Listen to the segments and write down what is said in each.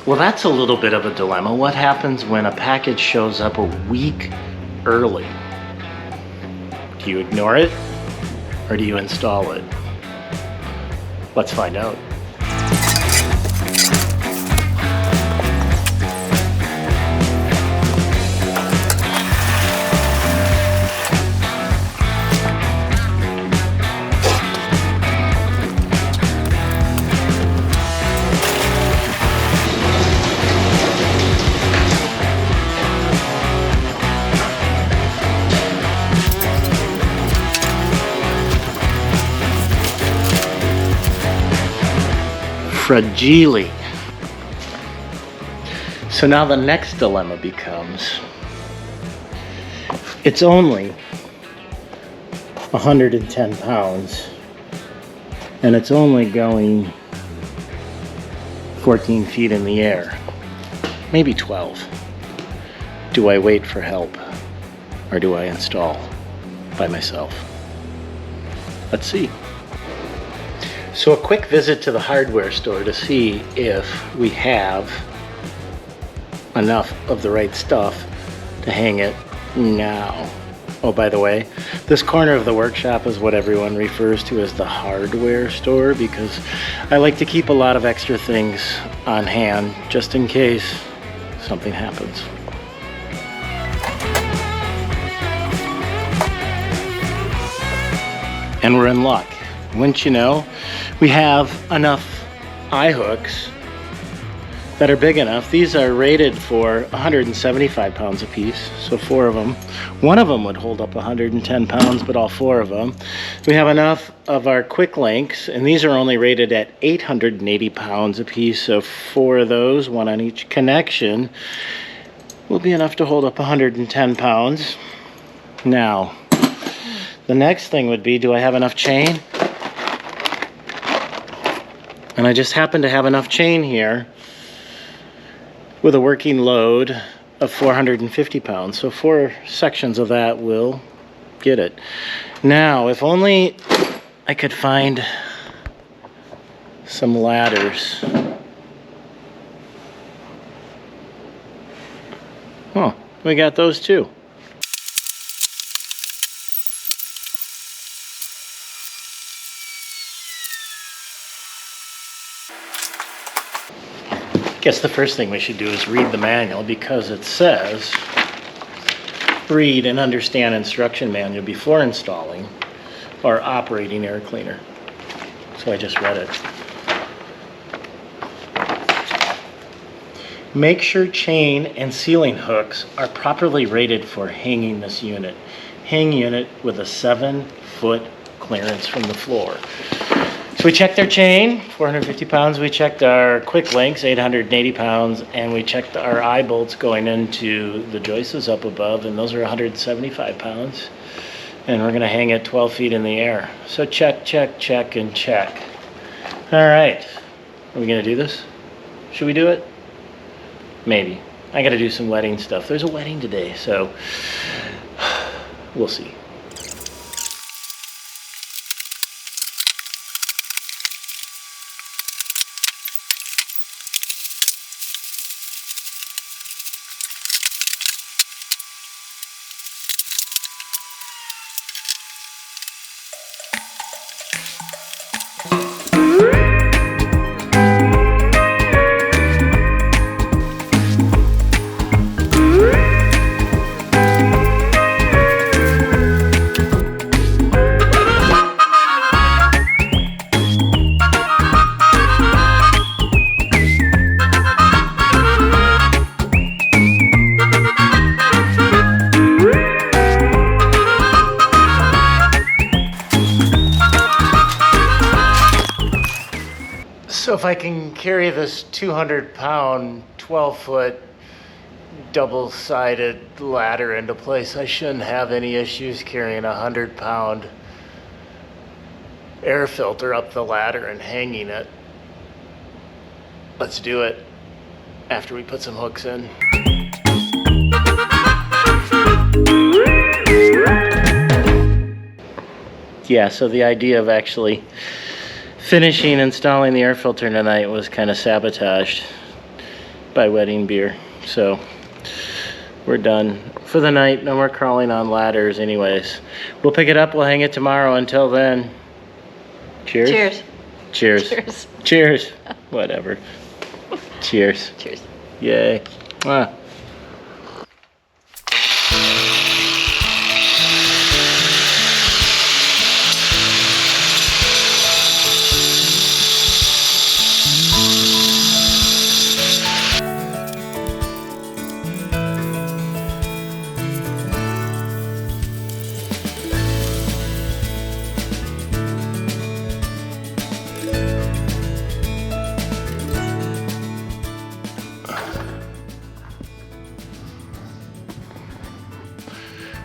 Well, that's a little bit of a dilemma. What happens when a package shows up a week early? Do you ignore it or do you install it? Let's find out. Fragile. So now the next dilemma becomes, it's only 110 pounds and it's only going 14 feet in the air, maybe 12. Do I wait for help or do I install by myself? Let's see. So a quick visit to the hardware store to see if we have enough of the right stuff to hang it now. Oh, by the way, this corner of the workshop is what everyone refers to as the hardware store because I like to keep a lot of extra things on hand just in case something happens. And we're in luck. Wouldn't you know? We have enough eye hooks that are big enough. These are rated for 175 pounds a piece, so 4 of them. One of them would hold up 110 pounds, but all 4 of them. We have enough of our quick links, and these are only rated at 880 pounds a piece, so 4 of those, 1 on each connection, will be enough to hold up 110 pounds. Now, the next thing would be, do I have enough chain? And I just happen to have enough chain here with a working load of 450 pounds. So 4 sections of that will get it. Now, if only I could find some ladders. Oh, we got those too. I guess the first thing we should do is read the manual because it says read and understand instruction manual before installing or operating air cleaner. So I just read it. Make sure chain and ceiling hooks are properly rated for hanging this unit. Hang unit with a 7-foot clearance from the floor. So we checked our chain, 450 pounds. We checked our quick links, 880 pounds. And we checked our eye bolts going into the joists up above, and those are 175 pounds. And we're gonna hang it 12 feet in the air. So check, check, check, and check. All right, are we gonna do this? Should we do it? Maybe. I gotta do some wedding stuff. There's a wedding today, so we'll see. So if I can carry this 200-pound, 12-foot, double-sided ladder into place, I shouldn't have any issues carrying a 100-pound air filter up the ladder and hanging it. Let's do it after we put some hooks in. Yeah, so the idea of actually finishing installing the air filter tonight was kind of sabotaged. by Wedding Beer. So we're done for the night. No more crawling on ladders anyways. We'll pick it up, we'll hang it tomorrow. Until then, cheers. Cheers. Cheers. Cheers. Cheers. Whatever. Cheers. Cheers. Yay. Mwah.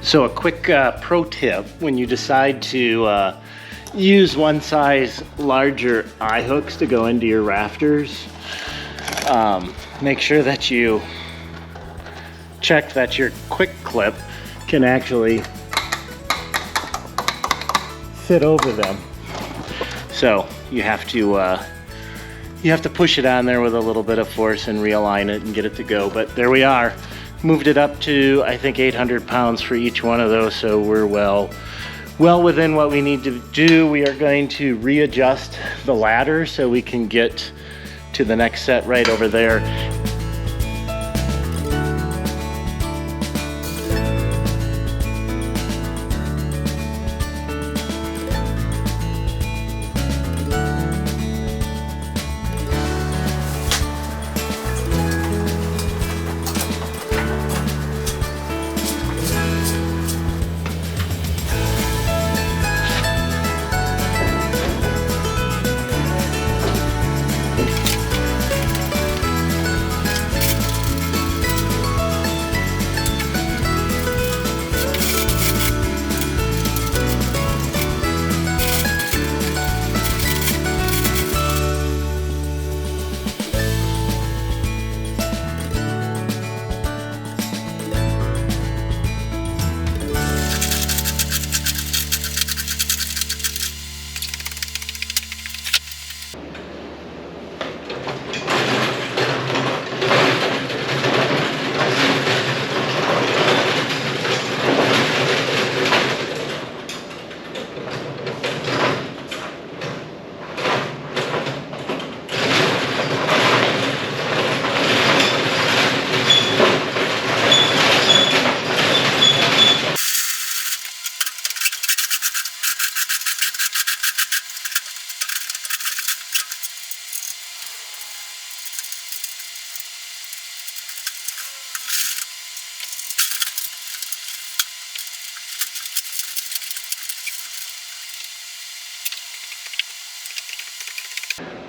So a quick pro tip, when you decide to use one size larger eye hooks to go into your rafters, make sure that you check that your quick clip can actually fit over them. So you have to push it on there with a little bit of force and realign it and get it to go. But there we are. Moved it up to, I think, 800 pounds for each one of those, so we're well within what we need to do. We are going to readjust the ladder so we can get to the next set right over there.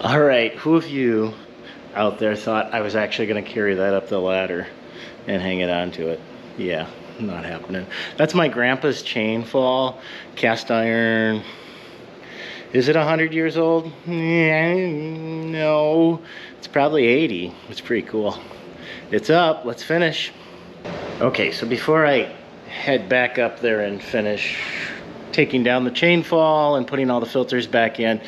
All right, who of you out there thought I was actually going to carry that up the ladder and hang it onto it? Yeah, not happening. That's my grandpa's chain fall, cast iron. Is it 100 years old? No, it's probably 80. It's pretty cool. It's up, let's finish. Okay, so before I head back up there and finish taking down the chain fall and putting all the filters back in,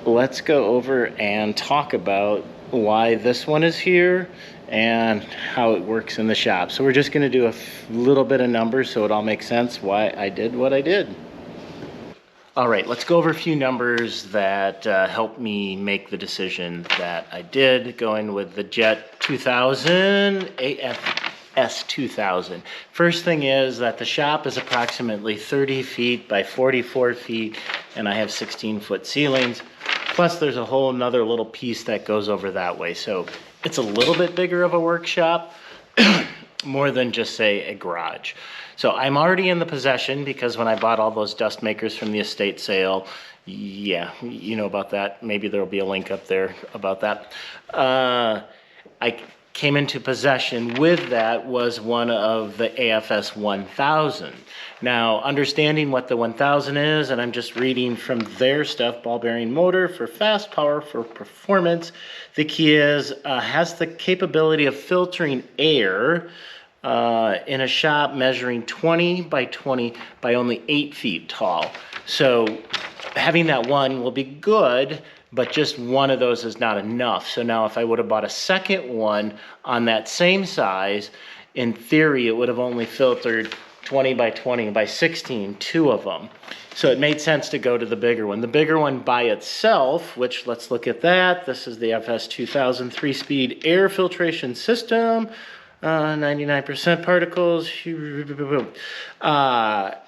let's go over and talk about why this one is here and how it works in the shop. So we're just going to do a little bit of numbers so it all makes sense why I did what I did. All right, let's go over a few numbers that helped me make the decision that I did, going with the JET 2000 AFS 2000. First thing is that the shop is approximately 30 feet by 44 feet, and I have 16-foot ceilings. Plus there's a whole nother little piece that goes over that way. So it's a little bit bigger of a workshop, more than just say a garage. So I'm already in the possession because when I bought all those dust makers from the estate sale, yeah, you know about that. Maybe there'll be a link up there about that. I came into possession with that was one of the AFS 1000. Now, understanding what the 1000 is, and I'm just reading from their stuff, ball bearing motor for fast power for performance. The key is, has the capability of filtering air in a shop measuring 20 by 20 by only 8 feet tall. So having that one will be good but just one of those is not enough. So now if I would have bought a second one on that same size, in theory, it would have only filtered 20 by 20 by 16, two of them. So it made sense to go to the bigger one. The bigger one by itself, which let's look at that. This is the FS 2000 3-speed air filtration system. 99% particles.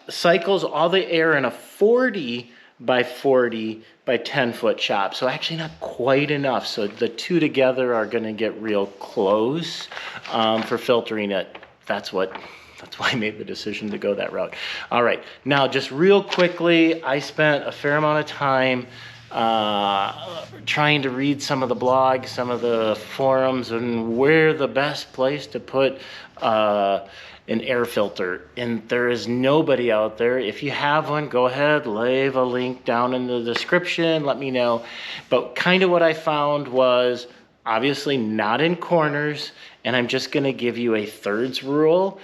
Cycles all the air in a 40 by 40 by 10 foot chop. So actually not quite enough. So the two together are going to get real close for filtering it. That's why I made the decision to go that route. All right, now just real quickly, I spent a fair amount of time trying to read some of the blogs, some of the forums, and where the best place to put an air filter. And there is nobody out there. If you have one, go ahead, leave a link down in the description, let me know. But kind of what I found was obviously not in corners, and I'm just gonna give you a thirds rule.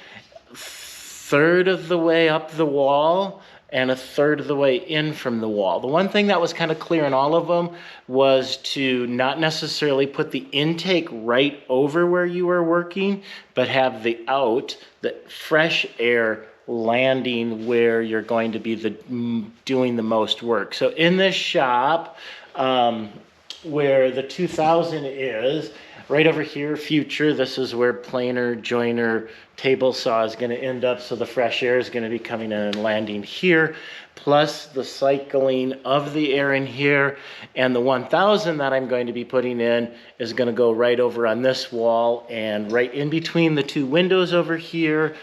Third of the way up the wall and a third of the way in from the wall. The one thing that was kind of clear in all of them was to not necessarily put the intake right over where you were working, but have the fresh air landing where you're going to be doing the most work. So in this shop, where the 2000 is, right over here, future, this is where planer, joiner, table saw is going to end up, so the fresh air is going to be coming in and landing here, plus the cycling of the air in here, and the 1000 that I'm going to be putting in is going to go right over on this wall, and right in between the two windows over here,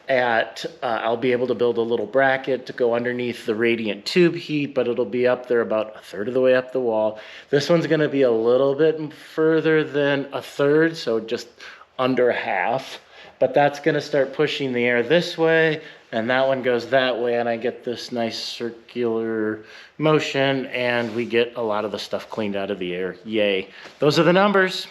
I'll be able to build a little bracket to go underneath the radiant tube heat, but it'll be up there about a third of the way up the wall. This one's going to be a little bit further than a third, so just under half. But that's going to start pushing the air this way, and that one goes that way, and I get this nice circular motion, and we get a lot of the stuff cleaned out of the air. Yay. Those are the numbers.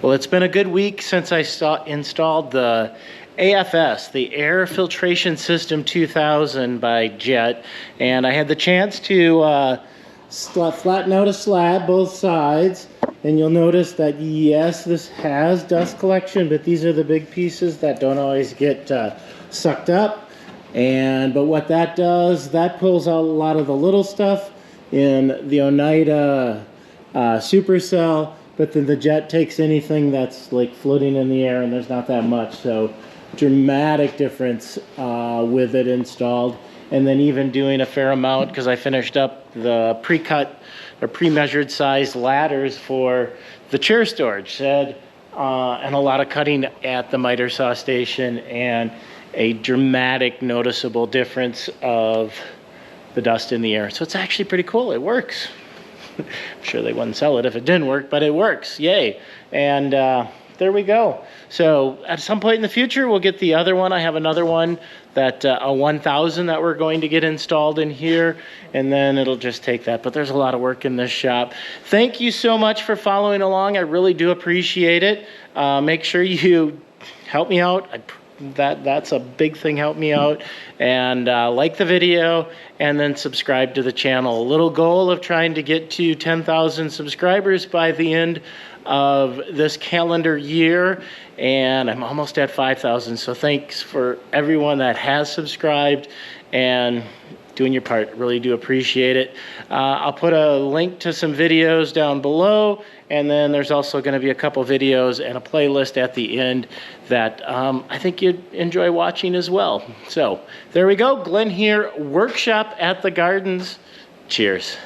Well, it's been a good week since I installed the AFS, the Air Filtration System 2000 by JET, and I had the chance to flatten out a slab both sides, and you'll notice that yes, this has dust collection, but these are the big pieces that don't always get sucked up. But what that does, that pulls out a lot of the little stuff in the Oneida supercell, but then the JET takes anything that's like floating in the air, and there's not that much. So dramatic difference with it installed. And then even doing a fair amount, because I finished up the pre-cut or pre-measured size ladders for the chair storage shed, and a lot of cutting at the miter saw station, and a dramatic noticeable difference of the dust in the air. So it's actually pretty cool. It works. I'm sure they wouldn't sell it if it didn't work, but it works. Yay. And there we go. So at some point in the future, we'll get the other one. I have another one, that a 1000 that we're going to get installed in here, and then it'll just take that. But there's a lot of work in this shop. Thank you so much for following along. I really do appreciate it. Make sure you help me out. that's a big thing. Help me out, and like the video, and then subscribe to the channel. A little goal of trying to get to 10,000 subscribers by the end of this calendar year, and I'm almost at 5,000. So thanks for everyone that has subscribed and doing your part. Really do appreciate it. I'll put a link to some videos down below, and then there's also going to be a couple videos and a playlist at the end that I think you'd enjoy watching as well. So there we go. Glen here, workshop at the Gardens. Cheers.